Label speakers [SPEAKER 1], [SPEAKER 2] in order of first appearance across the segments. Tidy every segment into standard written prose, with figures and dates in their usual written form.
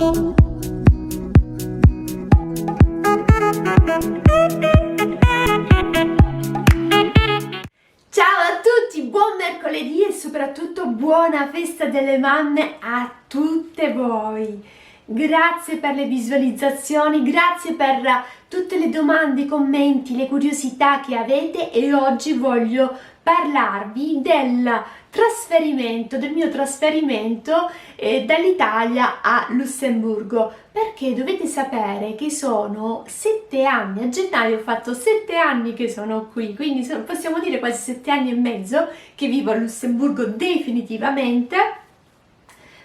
[SPEAKER 1] Ciao a tutti, buon mercoledì e soprattutto buona festa delle mamme a tutte voi. Grazie per le visualizzazioni, grazie per tutte le domande, i commenti, le curiosità che avete, e oggi voglio parlarvi del mio trasferimento dall'Italia a Lussemburgo, perché dovete sapere che sono 7 anni, a gennaio ho fatto 7 anni che sono qui, quindi possiamo dire quasi 7 anni e mezzo che vivo a Lussemburgo definitivamente.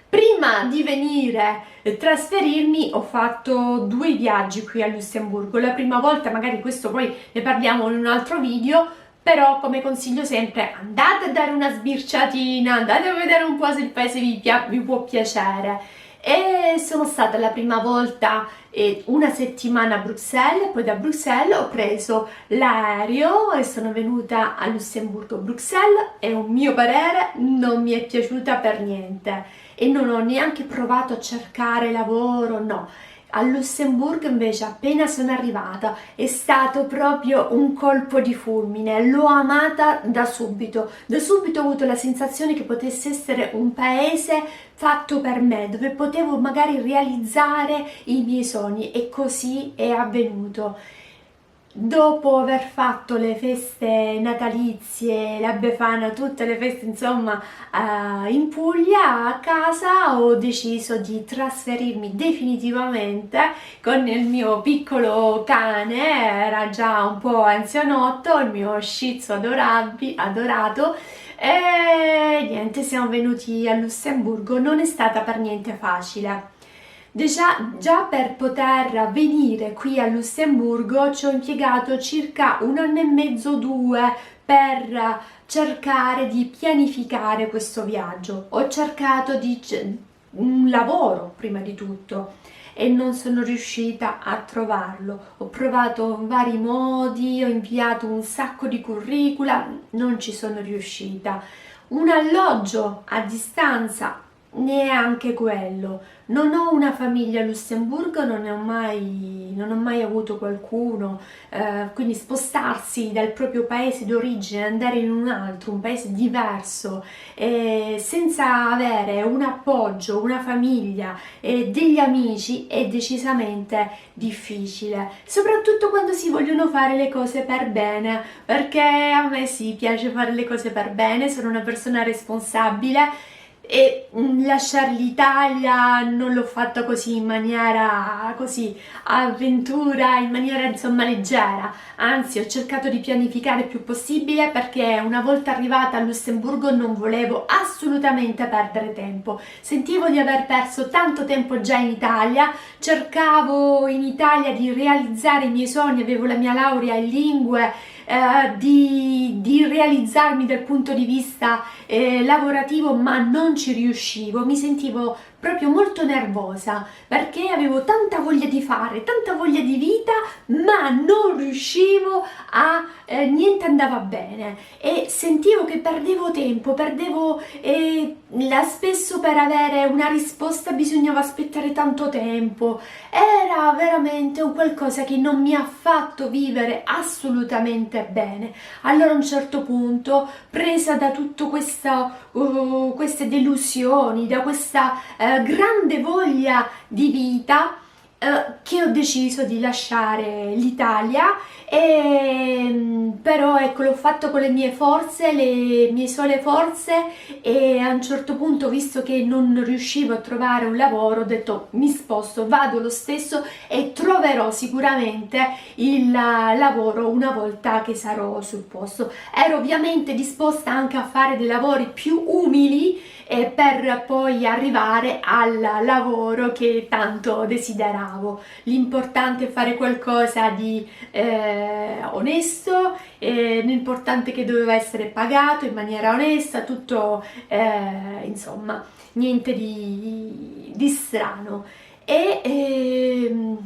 [SPEAKER 1] Prima di venire trasferirmi ho fatto 2 viaggi qui a Lussemburgo. La prima volta, magari questo poi ne parliamo in un altro video, però come consiglio sempre andate a dare una sbirciatina, andate a vedere un po' se il paese vi può piacere. E sono stata la prima volta una settimana a Bruxelles, poi da Bruxelles ho preso l'aereo e sono venuta a Lussemburgo. Bruxelles, è un mio parere, non mi è piaciuta per niente e non ho neanche provato a cercare lavoro, no. A Lussemburgo invece appena sono arrivata è stato proprio un colpo di fulmine, l'ho amata da subito ho avuto la sensazione che potesse essere un paese fatto per me, dove potevo magari realizzare i miei sogni, e così è avvenuto. Dopo aver fatto le feste natalizie, la Befana, tutte le feste insomma in Puglia, a casa ho deciso di trasferirmi definitivamente con il mio piccolo cane, era già un po' anzianotto, il mio Shih Tzu adorato, e niente, siamo venuti a Lussemburgo. Non è stata per niente facile. Già per poter venire qui a Lussemburgo ci ho impiegato circa 1 anno e mezzo, 2, per cercare di pianificare questo viaggio. Ho cercato un lavoro prima di tutto e non sono riuscita a trovarlo. Ho provato vari modi, ho inviato un sacco di curricula, non ci sono riuscita. Un alloggio a distanza, neanche quello. Non ho una famiglia a Lussemburgo, non ho mai avuto qualcuno, quindi spostarsi dal proprio paese d'origine, andare in un altro, un paese diverso, senza avere un appoggio, una famiglia e degli amici è decisamente difficile, soprattutto quando si vogliono fare le cose per bene, perché a me sì, piace fare le cose per bene, sono una persona responsabile. E lasciare l'Italia non l'ho fatto così in maniera avventura, in maniera insomma leggera, anzi ho cercato di pianificare il più possibile, perché una volta arrivata a Lussemburgo non volevo assolutamente perdere tempo, sentivo di aver perso tanto tempo già in Italia, cercavo in Italia di realizzare i miei sogni, avevo la mia laurea in lingue, di realizzarmi dal punto di vista lavorativo, ma non ci riuscivo, mi sentivo proprio molto nervosa perché avevo tanta voglia di fare, tanta voglia di vita, ma non riuscivo niente andava bene e sentivo che perdevo tempo, spesso per avere una risposta bisognava aspettare tanto tempo, era veramente un qualcosa che non mi ha fatto vivere assolutamente bene. Allora a un certo punto, presa da tutto queste delusioni, da questa grande voglia di vita, che ho deciso di lasciare l'Italia, però ecco, l'ho fatto con le mie forze, le mie sole forze, e a un certo punto, visto che non riuscivo a trovare un lavoro, ho detto mi sposto, vado lo stesso e troverò sicuramente il lavoro una volta che sarò sul posto. Ero ovviamente disposta anche a fare dei lavori più umili per poi arrivare al lavoro che tanto desideravo. L'importante è fare qualcosa di onesto, l'importante è che doveva essere pagato in maniera onesta, tutto insomma, niente di strano.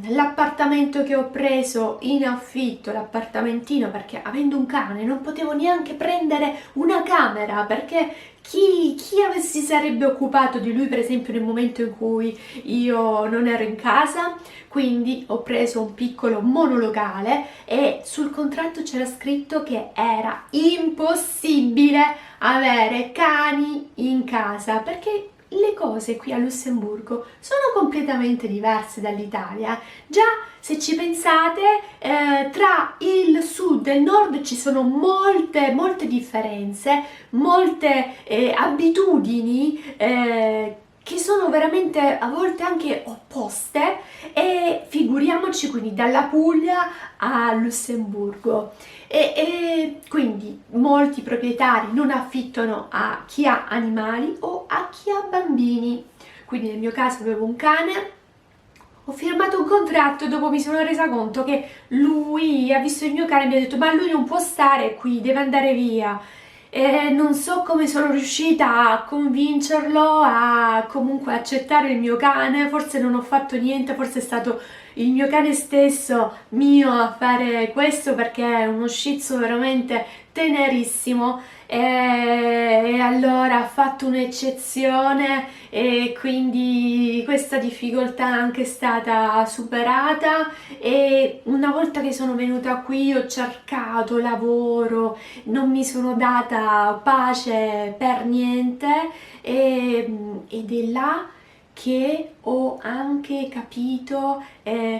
[SPEAKER 1] L'appartamento che ho preso in affitto, l'appartamentino, perché avendo un cane non potevo neanche prendere una camera, perché chi si sarebbe occupato di lui per esempio nel momento in cui io non ero in casa? Quindi ho preso un piccolo monolocale e sul contratto c'era scritto che era impossibile avere cani in casa perché le cose qui a Lussemburgo sono completamente diverse dall'Italia. Già, se ci pensate, tra il sud e il nord ci sono molte differenze, molte abitudini che sono veramente a volte anche opposte e figuriamoci quindi dalla Puglia a Lussemburgo. E quindi molti proprietari non affittano a chi ha animali o a chi ha bambini. Quindi nel mio caso avevo un cane, ho firmato un contratto e dopo mi sono resa conto che lui ha visto il mio cane e mi ha detto ma lui non può stare qui, deve andare via. E non so come sono riuscita a convincerlo a comunque accettare il mio cane, forse non ho fatto niente, forse è stato il mio cane stesso mio a fare questo perché è uno shih tzu veramente tenerissimo e allora ha fatto un'eccezione e quindi questa difficoltà è anche stata superata e una volta che sono venuta qui ho cercato lavoro, non mi sono data pace per niente ed è là che ho anche capito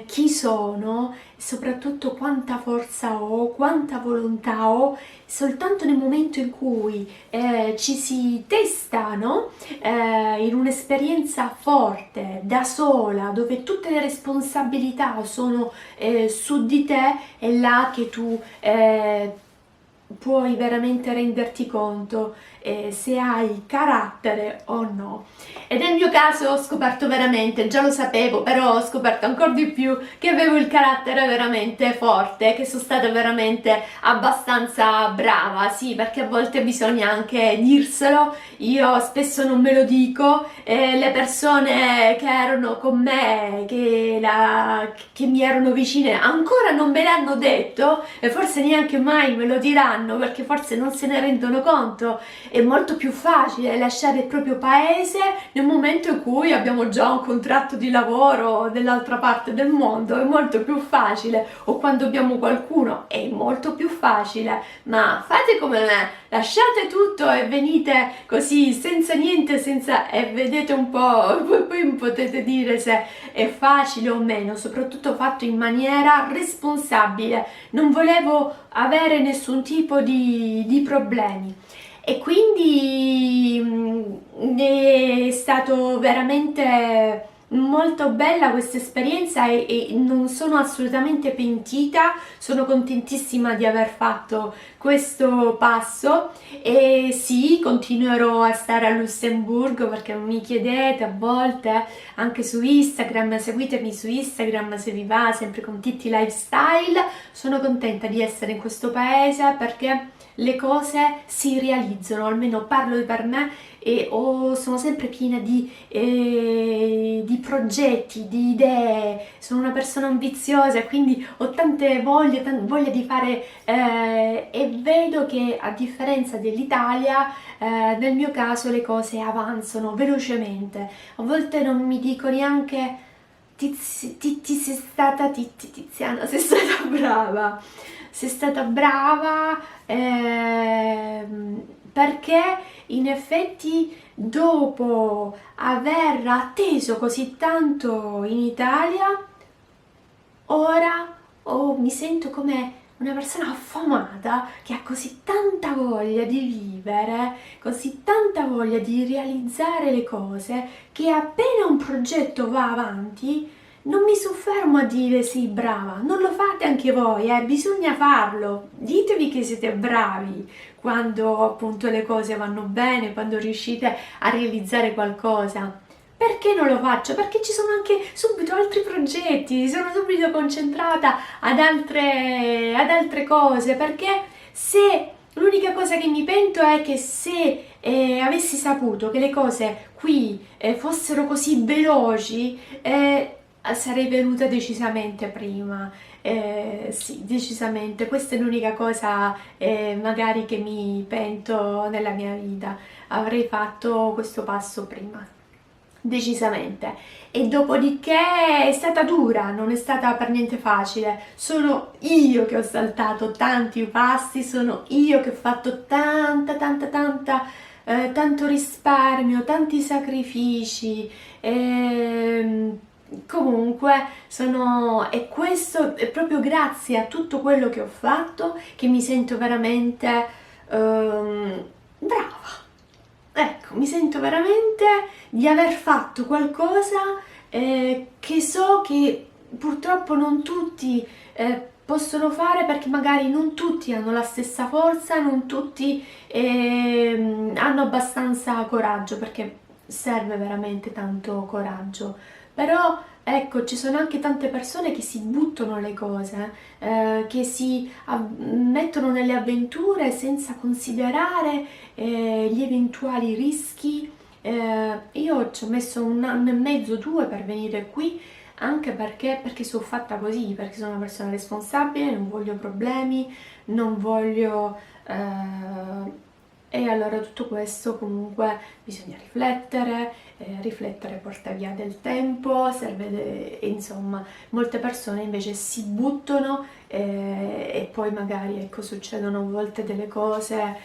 [SPEAKER 1] chi sono, soprattutto quanta forza ho, quanta volontà ho, soltanto nel momento in cui ci si testa, no? In un'esperienza forte, da sola, dove tutte le responsabilità sono su di te, è là che tu puoi veramente renderti conto se hai carattere o no. E nel mio caso ho scoperto veramente, già lo sapevo, però ho scoperto ancora di più che avevo il carattere veramente forte, che sono stata veramente abbastanza brava, sì, perché a volte bisogna anche dirselo, io spesso non me lo dico, le persone che erano con me, che mi erano vicine, ancora non me l'hanno detto e forse neanche mai me lo diranno perché forse non se ne rendono conto. È molto più facile lasciare il proprio paese nel momento in cui abbiamo già un contratto di lavoro dall'altra parte del mondo, è molto più facile, o quando abbiamo qualcuno è molto più facile, ma fate come me, lasciate tutto e venite così senza niente, e vedete un po', poi potete dire se è facile o meno, soprattutto fatto in maniera responsabile, non volevo avere nessun tipo di problemi. E quindi è stato veramente molto bella questa esperienza e non sono assolutamente pentita, sono contentissima di aver fatto questo passo e sì, continuerò a stare a Lussemburgo perché mi chiedete a volte anche su Instagram, seguitemi su Instagram se vi va, sempre con Titti Lifestyle, sono contenta di essere in questo paese perché le cose si realizzano, almeno parlo per me e sono sempre piena di progetti, di idee, sono una persona ambiziosa e quindi ho tante voglia di fare e vedo che a differenza dell'Italia nel mio caso le cose avanzano velocemente, a volte non mi dico neanche Tiziana, sei stata brava. Sei stata brava perché in effetti dopo aver atteso così tanto in Italia, ora mi sento come una persona affamata che ha così tanta voglia di vivere, così tanta voglia di realizzare le cose, che appena un progetto va avanti, non mi soffermo a dire sì, brava, non lo fate anche voi, bisogna farlo, ditevi che siete bravi quando appunto le cose vanno bene, quando riuscite a realizzare qualcosa. Perché non lo faccio? Perché ci sono anche subito altri progetti, sono subito concentrata ad altre cose, perché se l'unica cosa che mi pento è che se avessi saputo che le cose qui fossero così veloci, sarei venuta decisamente prima. Sì, decisamente, questa è l'unica cosa magari che mi pento nella mia vita. Avrei fatto questo passo prima, decisamente. E dopodiché è stata dura, non è stata per niente facile. Sono io che ho saltato tanti passi, sono io che ho fatto tanto risparmio, tanti sacrifici. Comunque e questo è proprio grazie a tutto quello che ho fatto che mi sento veramente brava. Ecco, mi sento veramente di aver fatto qualcosa che so che purtroppo non tutti possono fare, perché magari non tutti hanno la stessa forza, non tutti hanno abbastanza coraggio, perché serve veramente tanto coraggio. Però ecco, ci sono anche tante persone che si buttano le cose, che si mettono nelle avventure senza considerare gli eventuali rischi. Io ci ho messo 1 anno e mezzo, 2 per venire qui, anche perché sono fatta così, perché sono una persona responsabile, non voglio problemi, non voglio... e allora tutto questo comunque bisogna riflettere, riflettere porta via del tempo, serve, insomma, molte persone invece si buttano e poi magari ecco, succedono a volte delle cose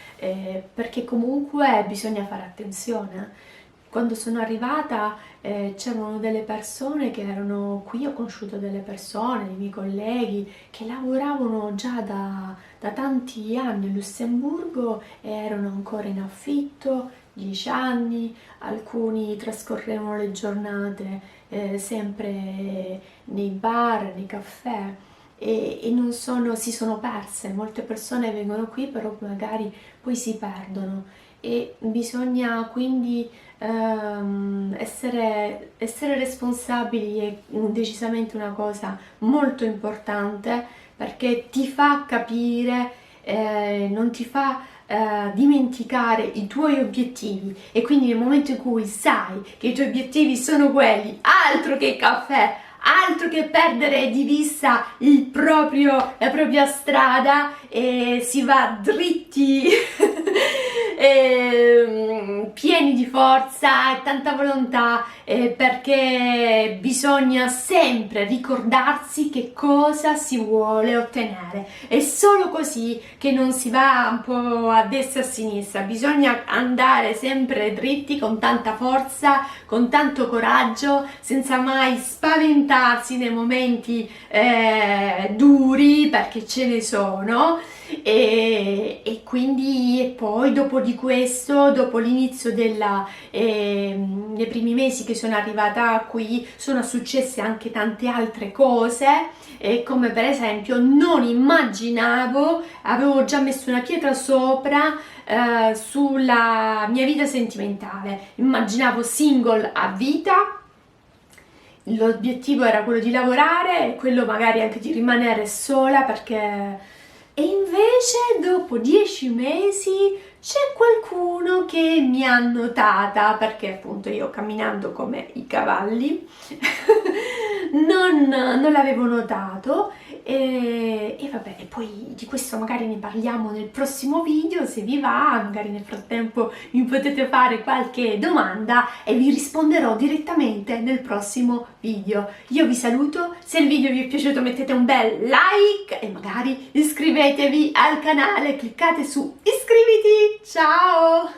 [SPEAKER 1] perché comunque bisogna fare attenzione. Quando sono arrivata c'erano delle persone che erano qui, ho conosciuto delle persone, dei miei colleghi, che lavoravano già da tanti anni a Lussemburgo e erano ancora in affitto, 10 anni, alcuni trascorrevano le giornate sempre nei bar, nei caffè e non si sono perse. Molte persone vengono qui però magari poi si perdono e bisogna quindi essere responsabili è decisamente una cosa molto importante, perché ti fa capire, non ti fa dimenticare i tuoi obiettivi, e quindi nel momento in cui sai che i tuoi obiettivi sono quelli, altro che caffè, altro che perdere di vista la propria strada, e si va dritti pieni di forza e tanta volontà, perché bisogna sempre ricordarsi che cosa si vuole ottenere. È solo così che non si va un po' a destra e a sinistra, bisogna andare sempre dritti con tanta forza, con tanto coraggio, senza mai spaventarsi nei momenti duri, perché ce ne sono. E quindi e poi dopo di questo, dopo l'inizio nei primi mesi che sono arrivata qui, sono successe anche tante altre cose, come per esempio non immaginavo, avevo già messo una pietra sopra sulla mia vita sentimentale, immaginavo single a vita. L'obiettivo era quello di lavorare, quello magari anche di rimanere sola, perché... E invece dopo 10 mesi c'è qualcuno che mi ha notata, perché appunto io camminando come i cavalli non l'avevo notato, e vabbè, e poi di questo magari ne parliamo nel prossimo video, se vi va. Magari nel frattempo mi potete fare qualche domanda e vi risponderò direttamente nel prossimo video. Io vi saluto, se il video vi è piaciuto mettete un bel like e magari iscrivetevi al canale, cliccate su iscriviti. Ciao!